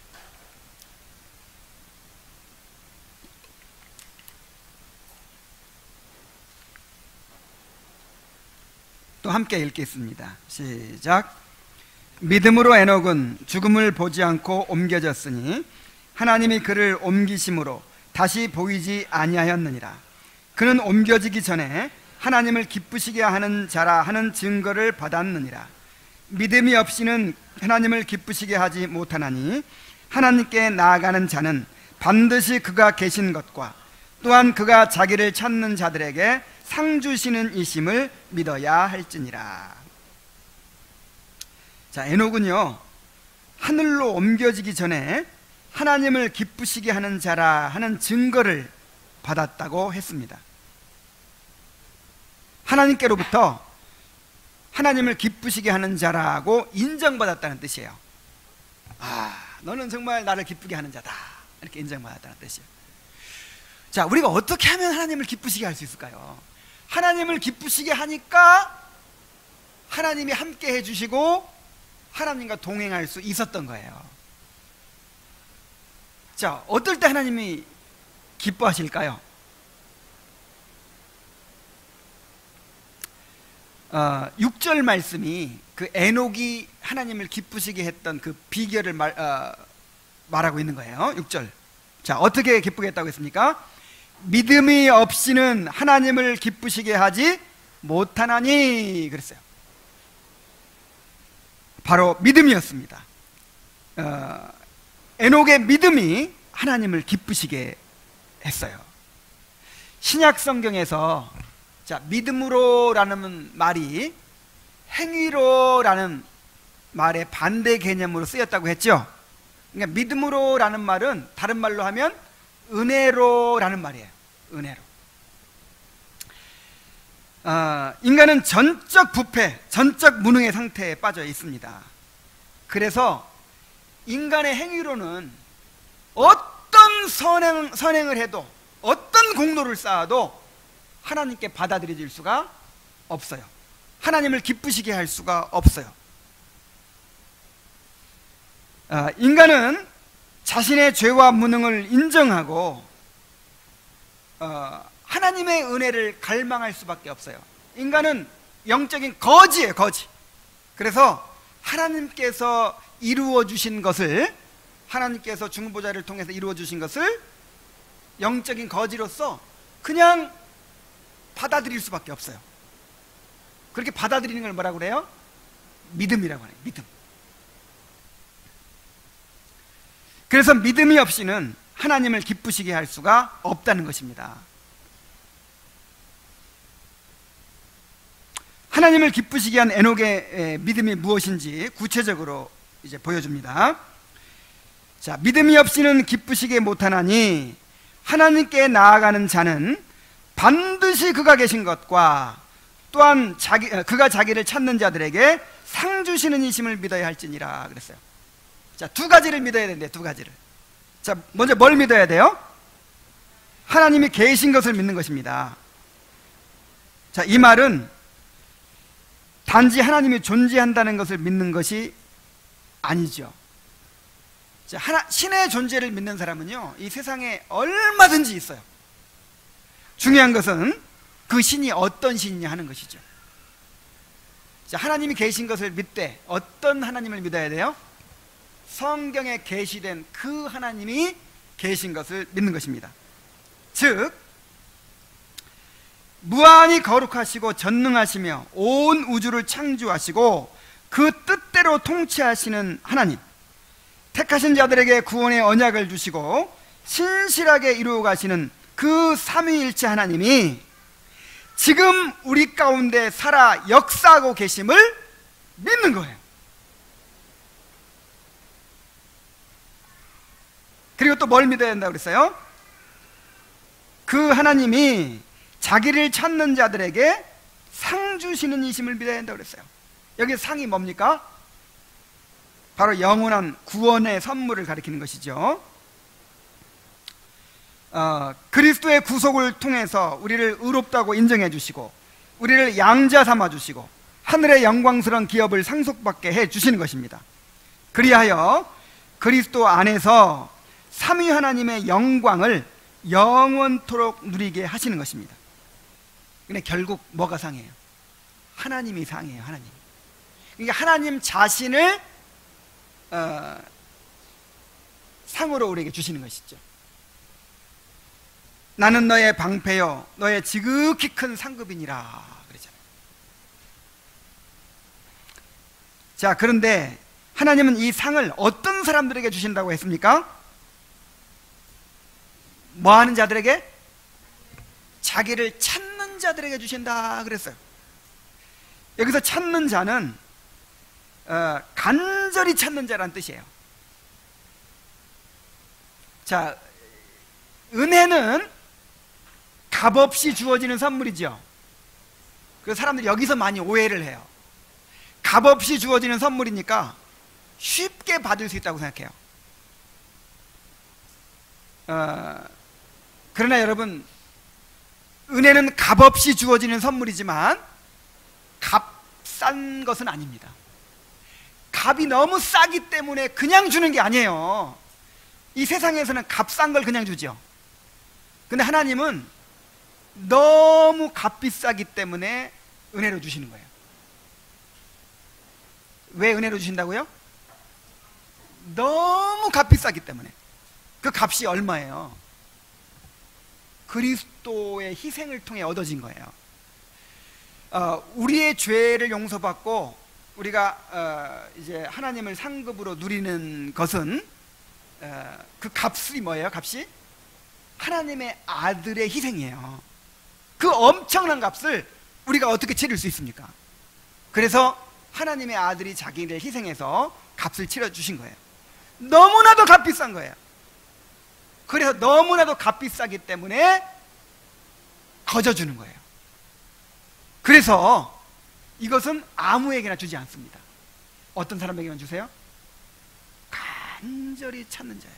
또 함께 읽겠습니다. 시작. 믿음으로 에녹은 죽음을 보지 않고 옮겨졌으니 하나님이 그를 옮기심으로 다시 보이지 아니하였느니라. 그는 옮겨지기 전에 하나님을 기쁘시게 하는 자라 하는 증거를 받았느니라. 믿음이 없이는 하나님을 기쁘시게 하지 못하나니 하나님께 나아가는 자는 반드시 그가 계신 것과 또한 그가 자기를 찾는 자들에게 상 주시는 이심을 믿어야 할지니라. 자, 에녹은요, 하늘로 옮겨지기 전에 하나님을 기쁘시게 하는 자라 하는 증거를 받았다고 했습니다. 하나님께로부터 하나님을 기쁘시게 하는 자라고 인정받았다는 뜻이에요. 너는 정말 나를 기쁘게 하는 자다, 이렇게 인정받았다는 뜻이에요. 자, 우리가 어떻게 하면 하나님을 기쁘시게 할 수 있을까요? 하나님을 기쁘시게 하니까 하나님이 함께 해주시고 하나님과 동행할 수 있었던 거예요. 자, 어떨 때 하나님이 기뻐하실까요? 6절 말씀이 그 에녹이 하나님을 기쁘시게 했던 그 비결을 말하고 있는 거예요. 6절. 자, 어떻게 기쁘게 했다고 했습니까? 믿음이 없이는 하나님을 기쁘시게 하지 못하나니 그랬어요. 바로 믿음이었습니다. 에녹의 믿음이 하나님을 기쁘시게 했어요. 신약 성경에서 믿음으로라는 말이 행위로라는 말의 반대 개념으로 쓰였다고 했죠. 그러니까 믿음으로라는 말은 다른 말로 하면 은혜로라는 말이에요. 은혜로. 인간은 전적 부패, 전적 무능의 상태에 빠져 있습니다. 그래서 인간의 행위로는 어떤 선행을 해도, 어떤 공로를 쌓아도 하나님께 받아들여질 수가 없어요. 하나님을 기쁘시게 할 수가 없어요. 인간은 자신의 죄와 무능을 인정하고 하나님의 은혜를 갈망할 수밖에 없어요. 인간은 영적인 거지예요, 거지. 그래서 하나님께서 이루어 주신 것을, 하나님께서 중보자를 통해서 이루어 주신 것을 영적인 거지로서 그냥 받아들일 수밖에 없어요. 그렇게 받아들이는 걸 뭐라고 그래요? 믿음이라고 해요. 믿음. 그래서 믿음이 없이는 하나님을 기쁘시게 할 수가 없다는 것입니다. 하나님을 기쁘시게 한 에녹의 믿음이 무엇인지 구체적으로 이제 보여줍니다. 자, 믿음이 없이는 기쁘시게 못하나니 하나님께 나아가는 자는 반드시 그가 계신 것과 또한 그가 자기를 찾는 자들에게 상 주시는 이심을 믿어야 할지니라 그랬어요. 자, 두 가지를 믿어야 되는데, 두 가지를. 자, 먼저 뭘 믿어야 돼요? 하나님이 계신 것을 믿는 것입니다. 자, 이 말은 단지 하나님이 존재한다는 것을 믿는 것이 아니죠. 자, 신의 존재를 믿는 사람은요, 이 세상에 얼마든지 있어요. 중요한 것은 그 신이 어떤 신이냐 하는 것이죠. 자, 하나님이 계신 것을 믿되 어떤 하나님을 믿어야 돼요? 성경에 계시된 그 하나님이 계신 것을 믿는 것입니다. 즉, 무한히 거룩하시고 전능하시며 온 우주를 창조하시고 그 뜻대로 통치하시는 하나님, 택하신 자들에게 구원의 언약을 주시고 신실하게 이루어 가시는 그 삼위일체 하나님이 지금 우리 가운데 살아 역사하고 계심을 믿는 거예요. 그리고 또 뭘 믿어야 된다고 그랬어요? 그 하나님이 자기를 찾는 자들에게 상 주시는 이심을 믿어야 된다고 그랬어요. 여기 상이 뭡니까? 바로 영원한 구원의 선물을 가리키는 것이죠. 그리스도의 구속을 통해서 우리를 의롭다고 인정해 주시고 우리를 양자 삼아 주시고 하늘의 영광스러운 기업을 상속받게 해 주시는 것입니다. 그리하여 그리스도 안에서 삼위 하나님의 영광을 영원토록 누리게 하시는 것입니다. 근데 결국 뭐가 상이에요? 하나님이 상이에요. 하나님. 그러니까 하나님 자신을 상으로 우리에게 주시는 것이죠. 나는 너의 방패요 너의 지극히 큰 상급이니라 그러잖아요. 자, 그런데 하나님은 이 상을 어떤 사람들에게 주신다고 했습니까? 뭐 하는 자들에게? 자기를 찾는 자들에게 주신다 그랬어요. 여기서 찾는 자는 간절히 찾는 자란 뜻이에요. 자, 은혜는 값없이 주어지는 선물이죠. 그래서 사람들이 여기서 많이 오해를 해요. 값없이 주어지는 선물이니까 쉽게 받을 수 있다고 생각해요. 그러나 여러분, 은혜는 값없이 주어지는 선물이지만 값싼 것은 아닙니다. 값이 너무 싸기 때문에 그냥 주는 게 아니에요. 이 세상에서는 값싼 걸 그냥 주죠. 근데 하나님은 너무 값비싸기 때문에 은혜로 주시는 거예요. 왜 은혜로 주신다고요? 너무 값비싸기 때문에. 그 값이 얼마예요? 그리스도의 희생을 통해 얻어진 거예요. 우리의 죄를 용서받고 우리가 이제 하나님을 상급으로 누리는 것은 그 값이 뭐예요? 값이 하나님의 아들의 희생이에요. 그 엄청난 값을 우리가 어떻게 치를 수 있습니까? 그래서 하나님의 아들이 자기를 희생해서 값을 치러주신 거예요. 너무나도 값비싼 거예요. 그래서 너무나도 값비싸기 때문에 거저주는 거예요. 그래서 이것은 아무에게나 주지 않습니다. 어떤 사람에게만 주세요? 간절히 찾는 자예요.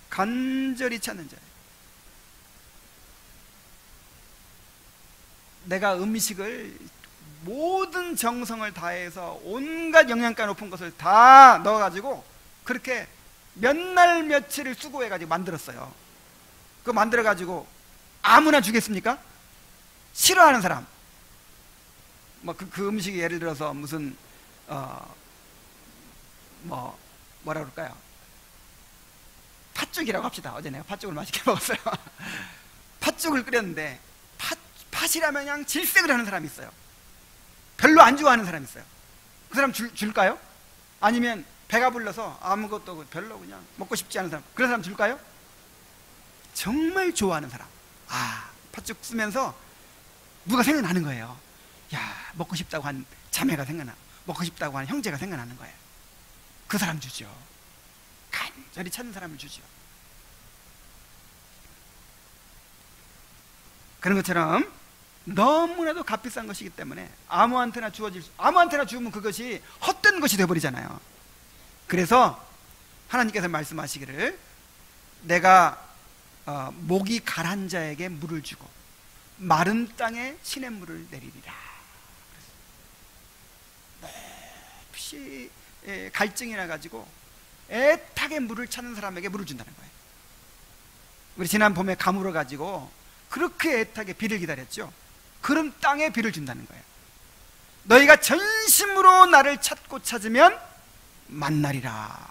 간절히 찾는 자예요. 내가 음식을 모든 정성을 다해서 온갖 영양가 높은 것을 다 넣어가지고 그렇게 몇 날 며칠을 수고해가지고 만들었어요. 그거 만들어가지고 아무나 주겠습니까? 싫어하는 사람, 뭐 그 음식이 예를 들어서 무슨 뭐라 그럴까요? 팥죽이라고 합시다. 어제 내가 팥죽을 맛있게 먹었어요. 팥죽을 끓였는데 팥이라면 그냥 질색을 하는 사람이 있어요. 별로 안 좋아하는 사람이 있어요. 그 사람 줄까요? 아니면 배가 불러서 아무것도 별로 그냥 먹고 싶지 않은 사람, 그런 사람 줄까요? 정말 좋아하는 사람, 팥죽 쓰면서 누가 생각나는 거예요. 야, 먹고 싶다고 한 자매가 생각나, 먹고 싶다고 한 형제가 생각나는 거예요. 그 사람 주죠. 간절히 찾는 사람을 주죠. 그런 것처럼 너무나도 값비싼 것이기 때문에 아무한테나 주면 그것이 헛된 것이 되어버리잖아요. 그래서 하나님께서 말씀하시기를 내가 목이 가란 자에게 물을 주고 마른 땅에 시냇물을 내리리라. 몹시 갈증이 나가지고 애타게 물을 찾는 사람에게 물을 준다는 거예요. 우리 지난 봄에 가물어 가지고 그렇게 애타게 비를 기다렸죠. 그런 땅에 비를 준다는 거예요. 너희가 전심으로 나를 찾고 찾으면 만나리라.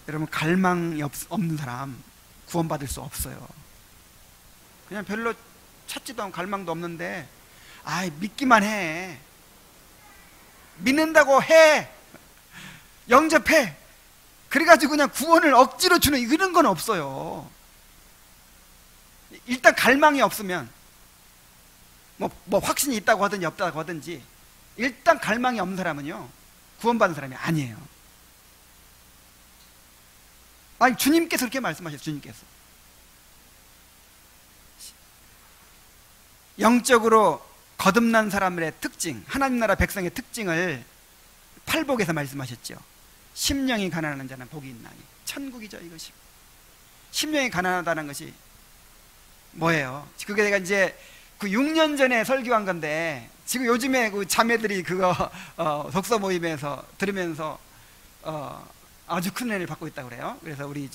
여러분, 갈망이 없는 사람 구원받을 수 없어요. 그냥 별로 찾지도 않고 갈망도 없는데 믿기만 해, 믿는다고 해, 영접해, 그래가지고 그냥 구원을 억지로 주는 이런 건 없어요. 일단 갈망이 없으면 뭐 확신이 있다고 하든지 없다고 하든지 일단 갈망이 없는 사람은요 구원받은 사람이 아니에요. 주님께서 그렇게 말씀하셨어요. 주님께서 영적으로 거듭난 사람들의 특징, 하나님 나라 백성의 특징을 팔복에서 말씀하셨죠. 심령이 가난한 자는 복이 있나니. 천국이죠, 이것이. 심령이 가난하다는 것이 뭐예요? 그게 내가 이제 그 6년 전에 설교한 건데, 지금 요즘에 그 자매들이 그거 독서 모임에서 들으면서 아주 큰 은혜를 받고 있다고 그래요. 그래서 우리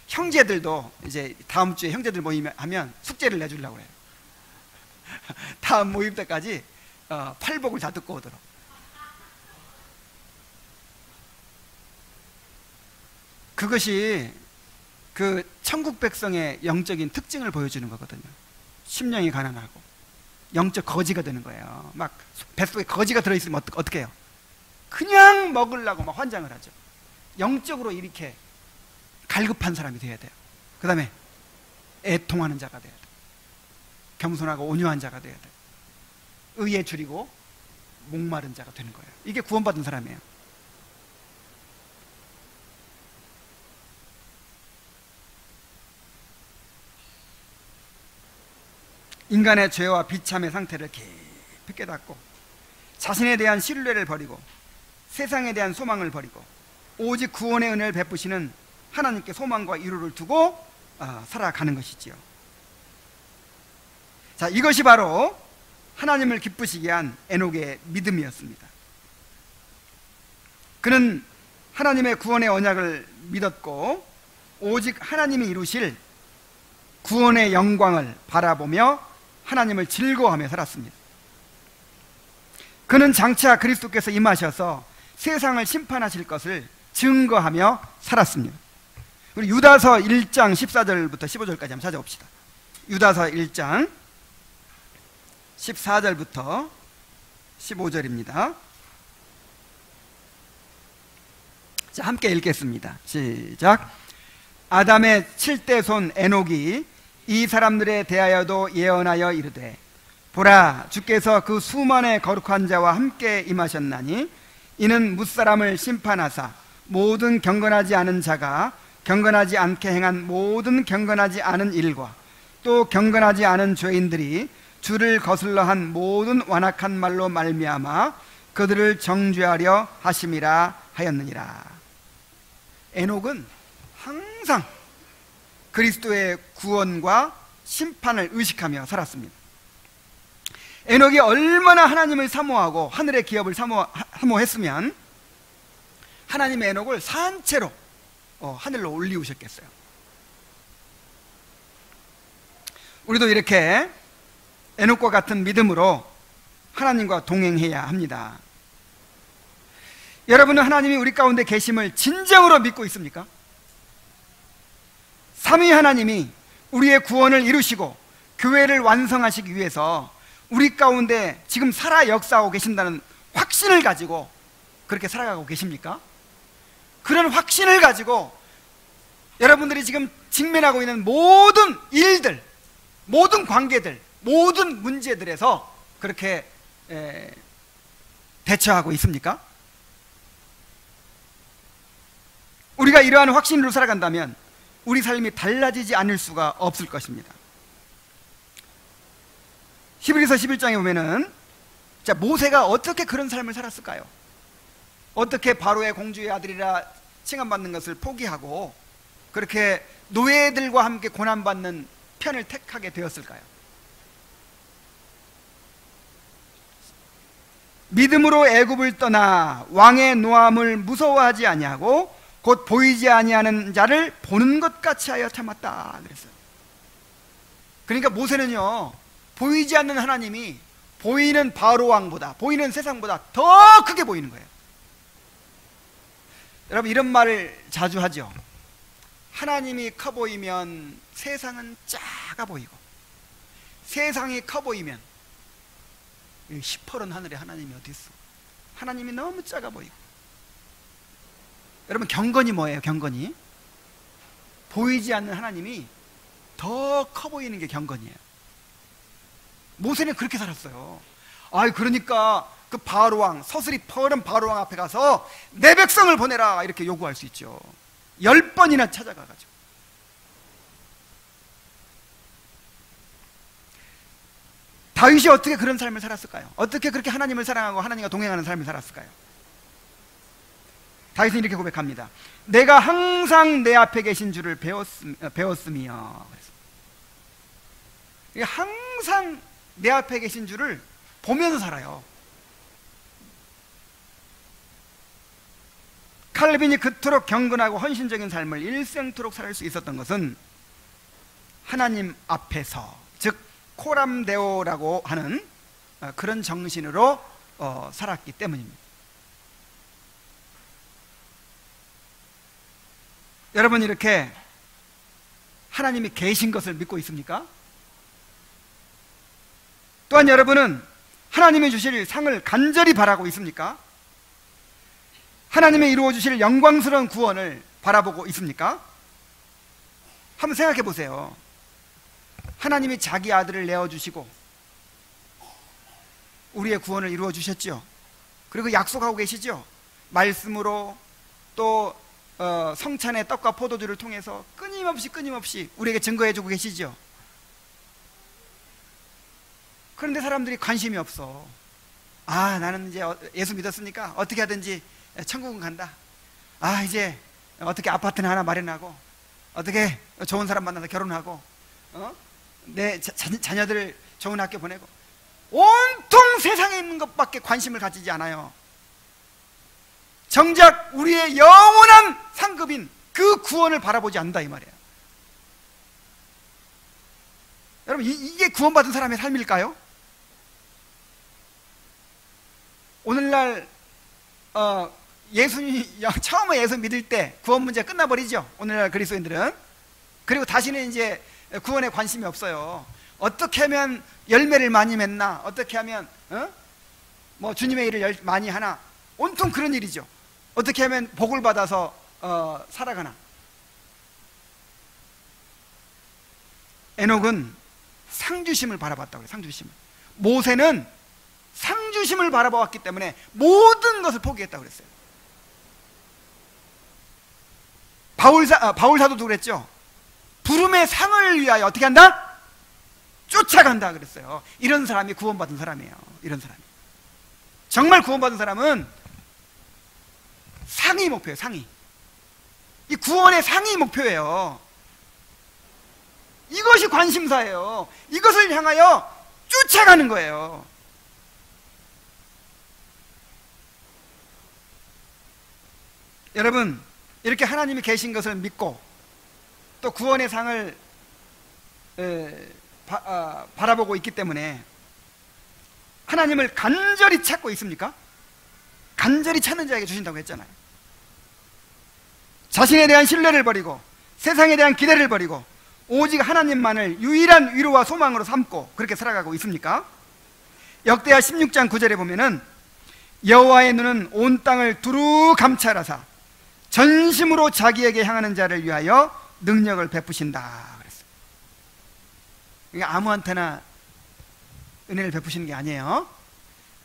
형제들도 이제 다음 주에 형제들 모임 하면 숙제를 내주려고 그래요. 다음 모임 때까지 팔복을 다 듣고 오도록. 그것이 그 천국 백성의 영적인 특징을 보여주는 거거든요. 심령이 가난하고 영적 거지가 되는 거예요. 막 뱃속에 거지가 들어있으면 어떻게 해요? 그냥 먹으려고 막 환장을 하죠. 영적으로 이렇게 갈급한 사람이 되어야 돼요. 그 다음에 애통하는 자가 되어야 돼요. 겸손하고 온유한 자가 되어야 돼요. 의에 줄이고 목마른 자가 되는 거예요. 이게 구원받은 사람이에요. 인간의 죄와 비참의 상태를 깊이 깨닫고 자신에 대한 신뢰를 버리고 세상에 대한 소망을 버리고 오직 구원의 은혜를 베푸시는 하나님께 소망과 이루를 두고 살아가는 것이지요. 자, 이것이 바로 하나님을 기쁘시게 한 에녹의 믿음이었습니다. 그는 하나님의 구원의 언약을 믿었고 오직 하나님이 이루실 구원의 영광을 바라보며 하나님을 즐거워하며 살았습니다. 그는 장차 그리스도께서 임하셔서 세상을 심판하실 것을 증거하며 살았습니다. 우리 유다서 1장 14절부터 15절까지 한번 찾아봅시다. 유다서 1장 14절부터 15절입니다. 자, 함께 읽겠습니다. 시작. 아담의 7대 손 에녹이 이 사람들에 대하여도 예언하여 이르되 보라, 주께서 그 수만의 거룩한 자와 함께 임하셨나니 이는 뭇사람을 심판하사 모든 경건하지 않은 자가 경건하지 않게 행한 모든 경건하지 않은 일과 또 경건하지 않은 죄인들이 주를 거슬러 한 모든 완악한 말로 말미암아 그들을 정죄하려 하심이라 하였느니라. 에녹은 항상 그리스도의 구원과 심판을 의식하며 살았습니다. 에녹이 얼마나 하나님을 사모하고 하늘의 기업을 사모했으면 하나님의 에녹을 산채로 하늘로 올리우셨겠어요. 우리도 이렇게 에녹과 같은 믿음으로 하나님과 동행해야 합니다. 여러분은 하나님이 우리 가운데 계심을 진정으로 믿고 있습니까? 삼위 하나님이 우리의 구원을 이루시고 교회를 완성하시기 위해서 우리 가운데 지금 살아 역사하고 계신다는 확신을 가지고 그렇게 살아가고 계십니까? 그런 확신을 가지고 여러분들이 지금 직면하고 있는 모든 일들, 모든 관계들, 모든 문제들에서 그렇게 대처하고 있습니까? 우리가 이러한 확신으로 살아간다면 우리 삶이 달라지지 않을 수가 없을 것입니다. 히브리서 11장에 보면은 자, 모세가 어떻게 그런 삶을 살았을까요? 어떻게 바로의 공주의 아들이라 칭함받는 것을 포기하고 그렇게 노예들과 함께 고난받는 편을 택하게 되었을까요? 믿음으로 애굽을 떠나 왕의 노함을 무서워하지 아니하고 곧 보이지 아니하는 자를 보는 것 같이 하여 참았다 그랬어요. 그러니까 모세는요, 보이지 않는 하나님이 보이는 바로 왕보다, 보이는 세상보다 더 크게 보이는 거예요. 여러분, 이런 말을 자주 하죠. 하나님이 커 보이면 세상은 작아 보이고, 세상이 커 보이면 시퍼런 하늘에 하나님이 어디 있어? 하나님이 너무 작아 보이고. 여러분, 경건이 뭐예요? 경건이 보이지 않는 하나님이 더 커 보이는 게 경건이에요. 모세는 그렇게 살았어요. 그러니까 그 바로왕, 서슬이 퍼른 바로왕 앞에 가서 내 백성을 보내라 이렇게 요구할 수 있죠. 10번이나 찾아가가지고. 다윗이 어떻게 그런 삶을 살았을까요? 어떻게 그렇게 하나님을 사랑하고 하나님과 동행하는 삶을 살았을까요? 다윗은 이렇게 고백합니다. 내가 항상 내 앞에 계신 줄을 배웠으며. 항상 내 앞에 계신 줄을 보면서 살아요. 칼빈이 그토록 경건하고 헌신적인 삶을 일생토록 살 수 있었던 것은 하나님 앞에서, 즉 코람데오라고 하는 그런 정신으로 살았기 때문입니다. 여러분, 이렇게 하나님이 계신 것을 믿고 있습니까? 또한 여러분은 하나님이 주실 상을 간절히 바라고 있습니까? 하나님의 이루어 주실 영광스러운 구원을 바라보고 있습니까? 한번 생각해 보세요. 하나님이 자기 아들을 내어주시고 우리의 구원을 이루어 주셨죠. 그리고 약속하고 계시죠. 말씀으로 또 성찬의 떡과 포도주를 통해서 끊임없이 우리에게 증거해 주고 계시죠. 그런데 사람들이 관심이 없어. 나는 이제 예수 믿었으니까 어떻게 하든지 천국은 간다. 이제 어떻게 아파트나 하나 마련하고 어떻게 좋은 사람 만나서 결혼하고 내 자녀들을 좋은 학교 보내고, 온통 세상에 있는 것밖에 관심을 가지지 않아요. 정작 우리의 영원한 상급인 그 구원을 바라보지 않는다 이 말이에요. 여러분, 이게 구원받은 사람의 삶일까요? 오늘날 예수님 처음에 예수 믿을 때 구원 문제가 끝나버리죠. 오늘날 그리스도인들은. 그리고 다시는 이제 구원에 관심이 없어요. 어떻게 하면 열매를 많이 맺나, 어떻게 하면 뭐 주님의 일을 많이 하나, 온통 그런 일이죠. 어떻게 하면 복을 받아서 살아가나. 에녹은 상주심을 바라봤다고 해요. 상주심을. 모세는 상주심을 바라보았기 때문에 모든 것을 포기했다고 그랬어요. 바울 사도도 그랬죠. 부름의 상을 위하여 어떻게 한다? 쫓아간다 그랬어요. 이런 사람이 구원받은 사람이에요. 이런 사람이. 정말 구원받은 사람은 상위 목표예요. 상위. 이 구원의 상위 목표예요. 이것이 관심사예요. 이것을 향하여 쫓아가는 거예요. 여러분, 이렇게 하나님이 계신 것을 믿고 또 구원의 상을 바라보고 있기 때문에 하나님을 간절히 찾고 있습니까? 간절히 찾는 자에게 주신다고 했잖아요. 자신에 대한 신뢰를 버리고 세상에 대한 기대를 버리고 오직 하나님만을 유일한 위로와 소망으로 삼고 그렇게 살아가고 있습니까? 역대하 16장 9절에 보면은 여호와의 눈은 온 땅을 두루 감찰하사 전심으로 자기에게 향하는 자를 위하여 능력을 베푸신다 그랬어요. 그러니까 아무한테나 은혜를 베푸시는 게 아니에요.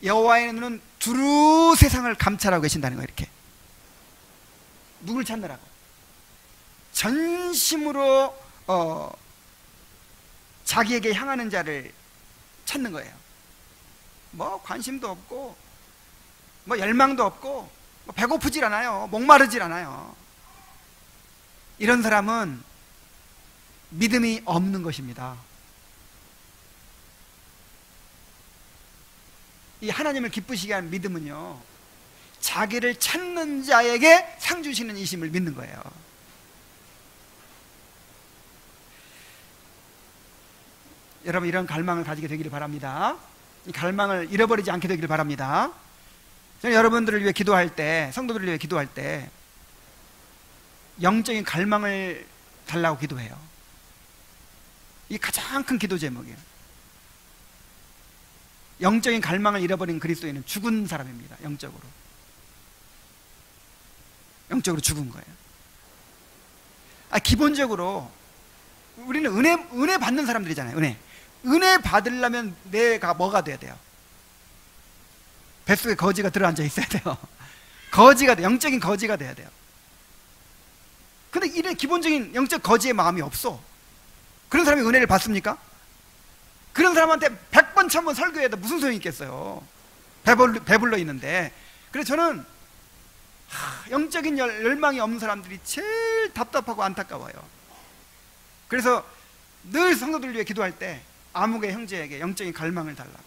여호와의 눈은 두루 세상을 감찰하고 계신다는 거예요. 이렇게 누굴 찾느라고 전심으로 자기에게 향하는 자를 찾는 거예요. 뭐 관심도 없고 뭐 열망도 없고 뭐 배고프질 않아요. 목마르질 않아요. 이런 사람은 믿음이 없는 것입니다. 이 하나님을 기쁘시게 하는 믿음은요, 자기를 찾는 자에게 상 주시는 이심을 믿는 거예요. 여러분, 이런 갈망을 가지게 되기를 바랍니다. 이 갈망을 잃어버리지 않게 되기를 바랍니다. 저는 여러분들을 위해 기도할 때, 성도들을 위해 기도할 때 영적인 갈망을 달라고 기도해요. 이 가장 큰 기도 제목이에요. 영적인 갈망을 잃어버린 그리스도인은 죽은 사람입니다. 영적으로 죽은 거예요. 기본적으로 우리는 은혜 받는 사람들이잖아요. 은혜 받으려면 내가 뭐가 돼야 돼요? 뱃속에 거지가 들어앉아 있어야 돼요. 영적인 거지가 돼야 돼요. 근데 이런 기본적인 영적 거지의 마음이 없어. 그런 사람이 은혜를 받습니까? 그런 사람한테 100번 1000번 설교해도 무슨 소용이 있겠어요. 배불러 있는데. 그래서 저는 영적인 열망이 없는 사람들이 제일 답답하고 안타까워요. 그래서 늘 성도들을 위해 기도할 때 아무개 형제에게 영적인 갈망을 달라고,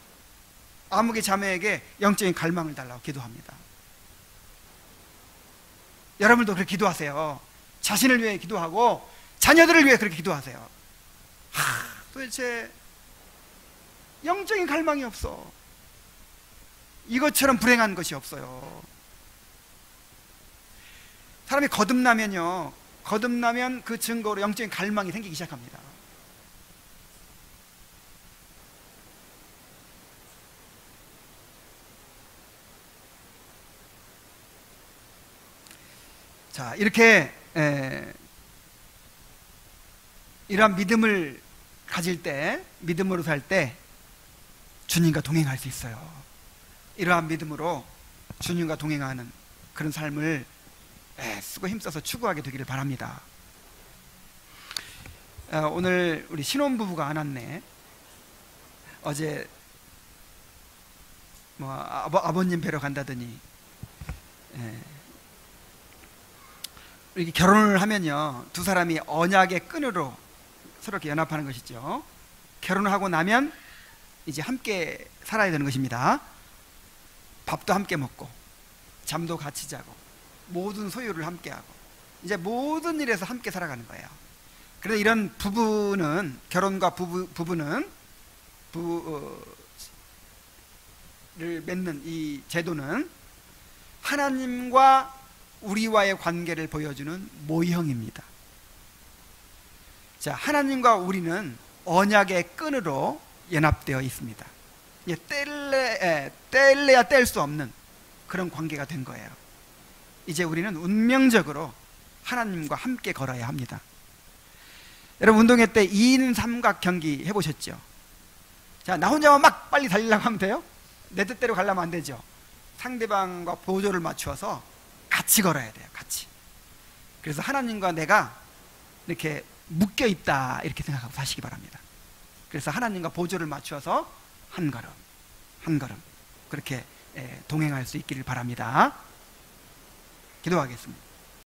아무개 자매에게 영적인 갈망을 달라고 기도합니다. 여러분도 그렇게 기도하세요. 자신을 위해 기도하고 자녀들을 위해 그렇게 기도하세요. 도대체 영적인 갈망이 없어. 이것처럼 불행한 것이 없어요. 사람이 거듭나면요, 거듭나면 그 증거로 영적인 갈망이 생기기 시작합니다. 자, 이렇게 이러한 믿음을 가질 때, 믿음으로 살 때 주님과 동행할 수 있어요. 이러한 믿음으로 주님과 동행하는 그런 삶을 애쓰고 힘써서 추구하게 되기를 바랍니다. 오늘 우리 신혼부부가 안 왔네. 어제 뭐 아버님 뵈러 간다더니, 이렇게 결혼을 하면요, 두 사람이 언약의 끈으로 서로 이렇게 연합하는 것이죠. 결혼을 하고 나면 이제 함께 살아야 되는 것입니다. 밥도 함께 먹고 잠도 같이 자고 모든 소유를 함께 하고 이제 모든 일에서 함께 살아가는 거예요. 그래서 이런 부부는, 결혼과 부부는 를 맺는 이 제도는 하나님과 우리와의 관계를 보여주는 모형입니다. 자, 하나님과 우리는 언약의 끈으로 연합되어 있습니다. 뗄래야 뗄 수 없는 그런 관계가 된 거예요. 이제 우리는 운명적으로 하나님과 함께 걸어야 합니다. 여러분, 운동회 때 2인 삼각 경기 해보셨죠? 자, 나 혼자만 막 빨리 달리려고 하면 돼요? 내 뜻대로 가려면 안 되죠. 상대방과 보조를 맞추어서 같이 걸어야 돼요. 같이. 그래서 하나님과 내가 이렇게 묶여 있다, 이렇게 생각하고 사시기 바랍니다. 그래서 하나님과 보조를 맞추어서 한 걸음 한 걸음 그렇게 동행할 수 있기를 바랍니다. 기도하겠습니다.